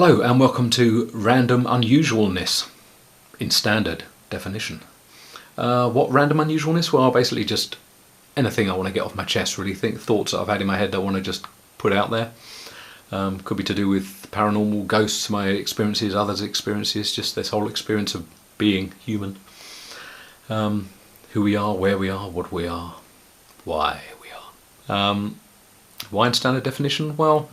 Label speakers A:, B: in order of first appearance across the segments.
A: Hello and welcome to Random Unusualness in standard definition. What random unusualness? Well, basically just anything I want to get off my chest, really. Thoughts that I've had in my head that I want to just put out there. Could be to do with paranormal, ghosts, my experiences, others' experiences, just this whole experience of being human. Who we are, where we are, what we are, why we are. Why in standard definition? Well,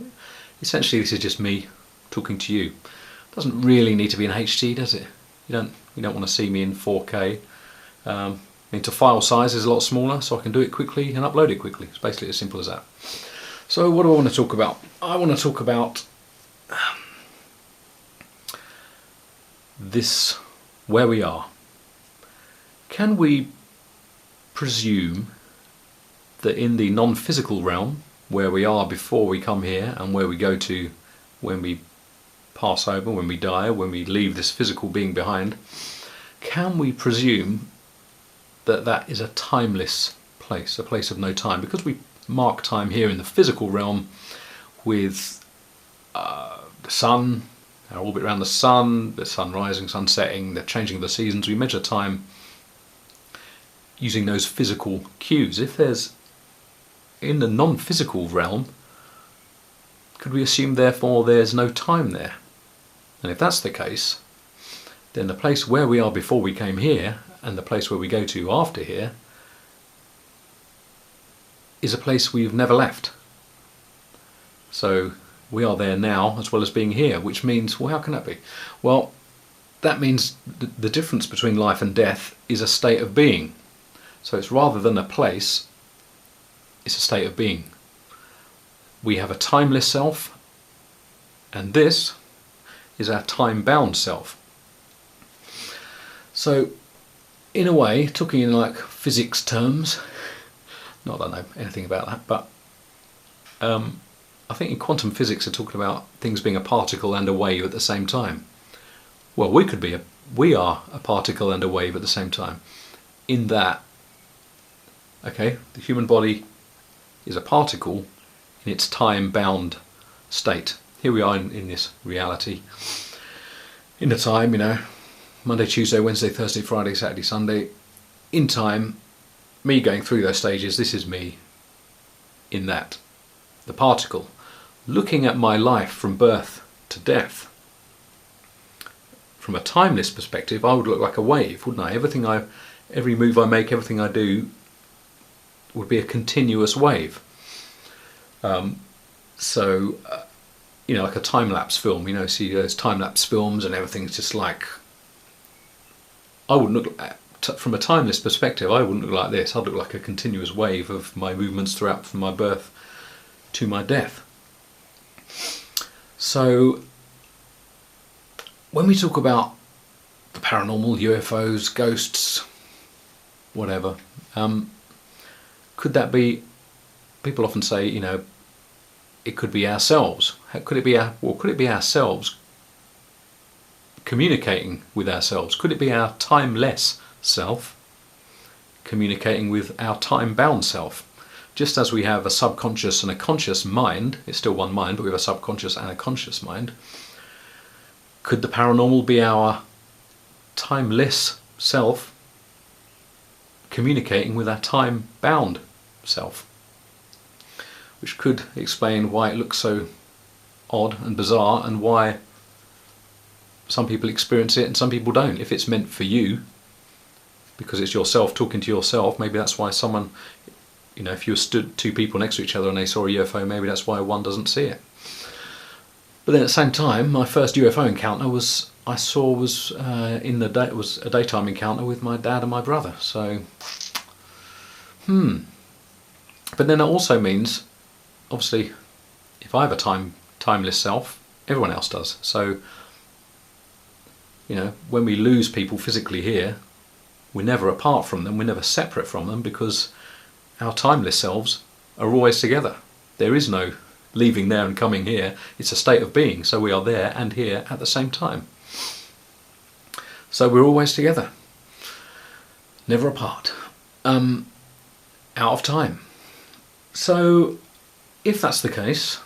A: essentially this is just me talking to you. It doesn't really need to be in HD, does it? You don't want to see me in 4K. The file size is a lot smaller, so I can do it quickly and upload it quickly. It's basically as simple as that. So what do I want to talk about? I want to talk about this, where we are. Can we presume that in the non-physical realm, where we are before we come here and where we go to when we pass over, when we die, when we leave this physical being behind, can we presume that that is a timeless place, a place of no time? Because we mark time here in the physical realm with the sun, our orbit around the sun rising, sun setting, the changing of the seasons. We measure time using those physical cues. If there's, in the non-physical realm, could we assume therefore there's no time there? And if that's the case, then the place where we are before we came here and the place where we go to after here is a place we've never left. So we are there now as well as being here, which means, well, how can that be? Well, that means the difference between life and death is a state of being. So it's rather than a place, it's a state of being. We have a timeless self, and this is our time-bound self. So, in a way, talking in like physics terms, not that I know anything about that, but I think in quantum physics they're talking about things being a particle and a wave at the same time. Well, we are a particle and a wave at the same time. In that, okay, the human body is a particle in its time-bound state. Here we are in this reality, in the time, Monday, Tuesday, Wednesday, Thursday, Friday, Saturday, Sunday, in time, me going through those stages. This is me in that, the particle, looking at my life from birth to death. From a timeless perspective, I would look like a wave, wouldn't I? Every move I make, everything I do would be a continuous wave. Like a time-lapse film, see those time-lapse films and everything's just like, I wouldn't look, from a timeless perspective, I wouldn't look like this. I'd look like a continuous wave of my movements throughout from my birth to my death. So, when we talk about the paranormal, UFOs, ghosts, whatever, could that be, people often say, it could be ourselves. Could it be ourselves communicating with ourselves? Could it be our timeless self communicating with our time-bound self? Just as we have a subconscious and a conscious mind, it's still one mind, but we have a subconscious and a conscious mind. Could the paranormal be our timeless self communicating with our time-bound self? Which could explain why it looks so odd and bizarre and why some people experience it and some people don't. If it's meant for you, because it's yourself talking to yourself, maybe that's why someone, if you stood two people next to each other and they saw a UFO, maybe that's why one doesn't see it. But then at the same time, my first UFO encounter was a daytime encounter with my dad and my brother. So, But then it also means, obviously, if I have a timeless self, everyone else does. So, when we lose people physically here, we're never apart from them, we're never separate from them, because our timeless selves are always together. There is no leaving there and coming here. It's a state of being, so we are there and here at the same time. So we're always together, never apart, out of time. So if that's the case,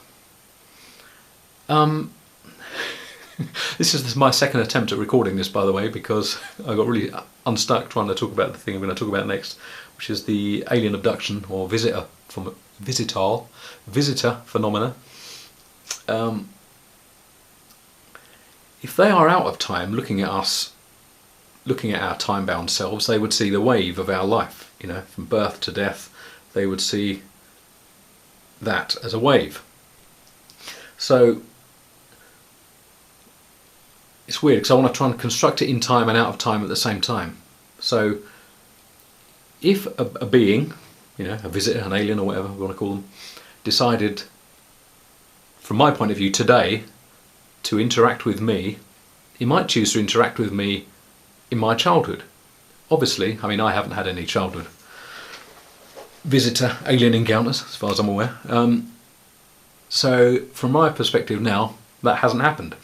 A: This is my second attempt at recording this, by the way, because I got really unstuck trying to talk about the thing I'm going to talk about next, which is the alien abduction or visitor phenomena. If they are out of time, looking at us, looking at our time-bound selves, they would see the wave of our life. You know, from birth to death, they would see that as a wave. So it's weird because I want to try and construct it in time and out of time at the same time. So if a being, you know, a visitor, an alien or whatever we want to call them, decided, from my point of view today, to interact with me, he might choose to interact with me in my childhood. Obviously, I mean, I haven't had any childhood visitor alien encounters as far as I'm aware. So from my perspective now, that hasn't happened.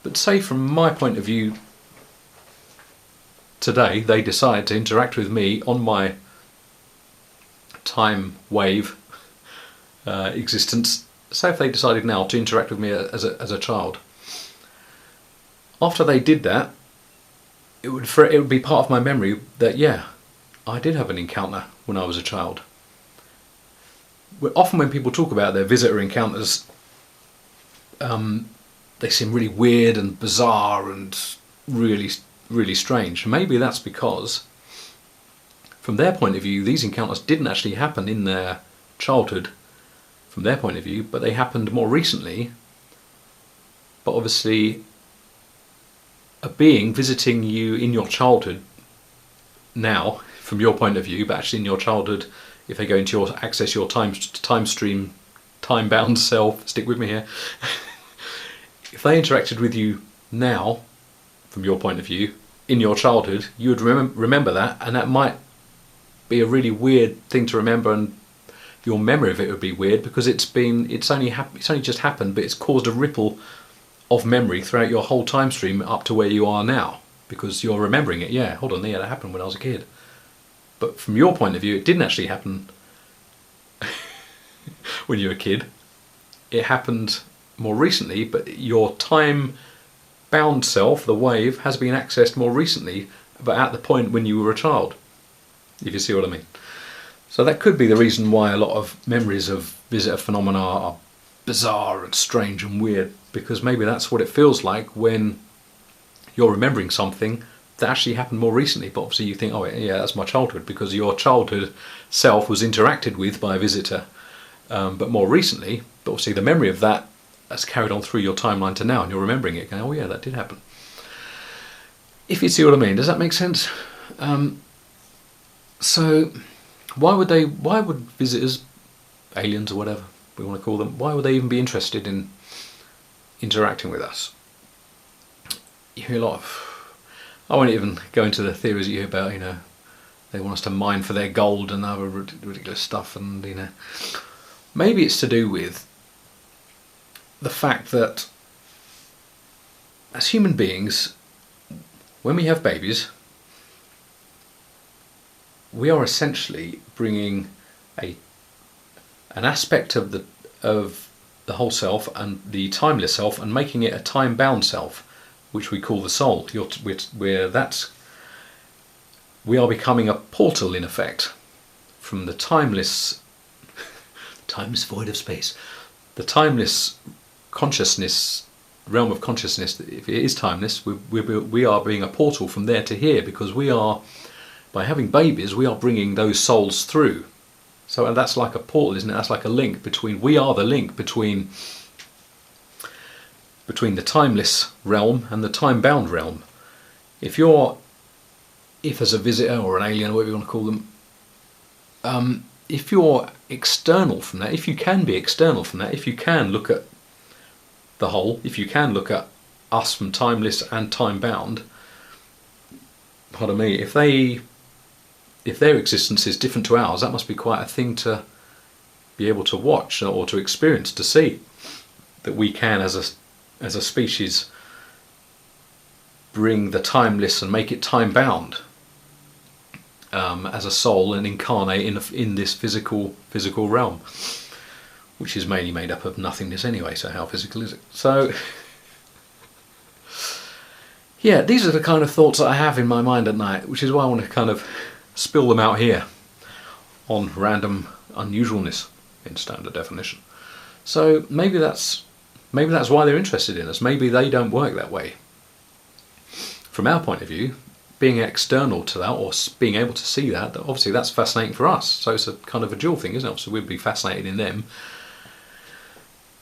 A: But say from my point of view today, they decide to interact with me on my time wave existence. Say if they decided now to interact with me as a child. After they did that, it would be part of my memory that, yeah, I did have an encounter when I was a child. Often when people talk about their visitor encounters, they seem really weird and bizarre and really, really strange. Maybe that's because, from their point of view, these encounters didn't actually happen in their childhood, from their point of view, but they happened more recently. But obviously, a being visiting you in your childhood now, from your point of view, but actually in your childhood, if they go into your access your time stream, time-bound self, stick with me here, if they interacted with you now, from your point of view, in your childhood, you would remember that, and that might be a really weird thing to remember, and your memory of it would be weird because it's only just happened, but it's caused a ripple of memory throughout your whole time stream up to where you are now, because you're remembering it. Yeah, hold on, yeah, that happened when I was a kid. But from your point of view, it didn't actually happen when you were a kid. It happened more recently, but your time-bound self, the wave, has been accessed more recently, but at the point when you were a child, if you see what I mean. So that could be the reason why a lot of memories of visitor phenomena are bizarre and strange and weird, because maybe that's what it feels like when you're remembering something that actually happened more recently, but obviously you think, oh yeah, that's my childhood, because your childhood self was interacted with by a visitor, but more recently, but obviously the memory of that has carried on through your timeline to now, and you're remembering it, going, oh yeah, that did happen. If you see what I mean, does that make sense? So why would visitors, aliens or whatever we want to call them, why would they even be interested in interacting with us? You hear a lot of, I won't even go into the theories you hear about, you know, they want us to mine for their gold and other ridiculous stuff, and you know, maybe it's to do with the fact that as human beings, when we have babies, we are essentially bringing an aspect of the whole self and the timeless self and making it a time-bound self, which we call the soul. We are becoming a portal, in effect, from the timeless void of space, the timeless consciousness, realm of consciousness. If it is timeless, we are being a portal from there to here, because we are, by having babies, we are bringing those souls through. So that's like a portal, isn't it? That's like a link between, we are the link between the timeless realm and the time-bound realm. If as a visitor or an alien, or whatever you want to call them, if you're external from that, if you can be external from that, if you can look at the whole, if you can look at us from timeless and time-bound, pardon me, if their existence is different to ours, that must be quite a thing to be able to watch or to experience, to see that we can, as a species, bring the timeless and make it time-bound as a soul, and incarnate in this physical realm, which is mainly made up of nothingness anyway. So how physical is it? So yeah, these are the kind of thoughts that I have in my mind at night, which is why I want to kind of spill them out here on random unusualness in standard definition. So maybe that's why they're interested in us. Maybe they don't work that way. From our point of view, being external to that, or being able to see that, obviously that's fascinating for us. So it's a kind of a dual thing, isn't it? So we'd be fascinated in them,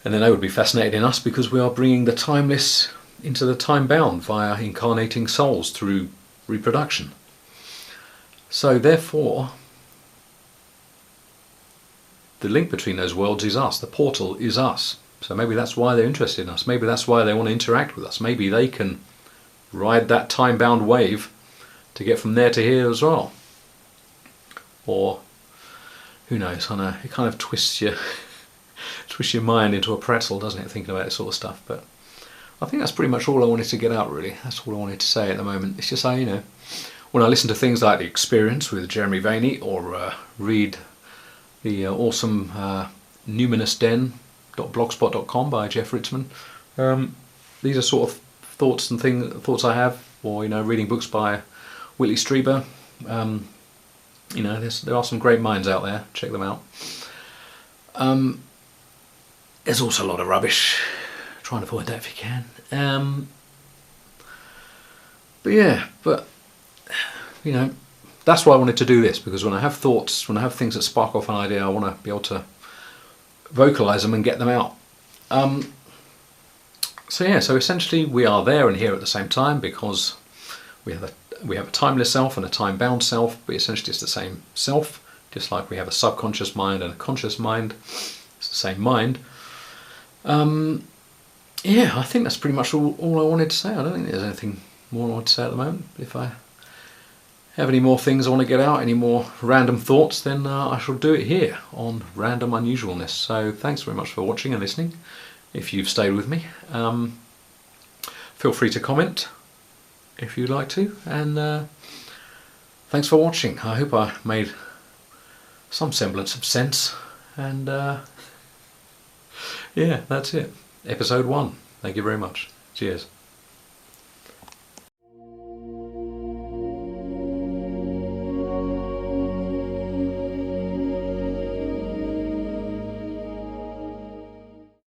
A: and then they would be fascinated in us because we are bringing the timeless into the time-bound via incarnating souls through reproduction. So therefore, the link between those worlds is us. The portal is us. So maybe that's why they're interested in us. Maybe that's why they want to interact with us. Maybe they can ride that time-bound wave to get from there to here as well. Or who knows? I know it kind of twists your mind into a pretzel, doesn't it? Thinking about this sort of stuff. But I think that's pretty much all I wanted to get out. Really, that's all I wanted to say at the moment. It's just when I listen to things like The Experience with Jeremy Vaeni, or read the awesome numousden.blogspot.com by Jeff Ritzman. These are sort of thoughts I have, or reading books by Whitley Strieber. There are some great minds out there. Check them out. There's also a lot of rubbish. Try and avoid that if you can. That's why I wanted to do this, because when I have thoughts, when I have things that spark off an idea, I want to be able to vocalize them and get them out. So essentially we are there and here at the same time, because we have a timeless self and a time-bound self, but essentially it's the same self, just like we have a subconscious mind and a conscious mind. It's the same mind. I think that's pretty much all I wanted to say. I don't think there's anything more I want to say at the moment. If I have any more things I want to get out, any more random thoughts, then I shall do it here on Random Unusualness. So thanks very much for watching and listening, if you've stayed with me. Feel free to comment if you'd like to, and thanks for watching. I hope I made some semblance of sense, and that's it. Episode 1. Thank you very much. Cheers.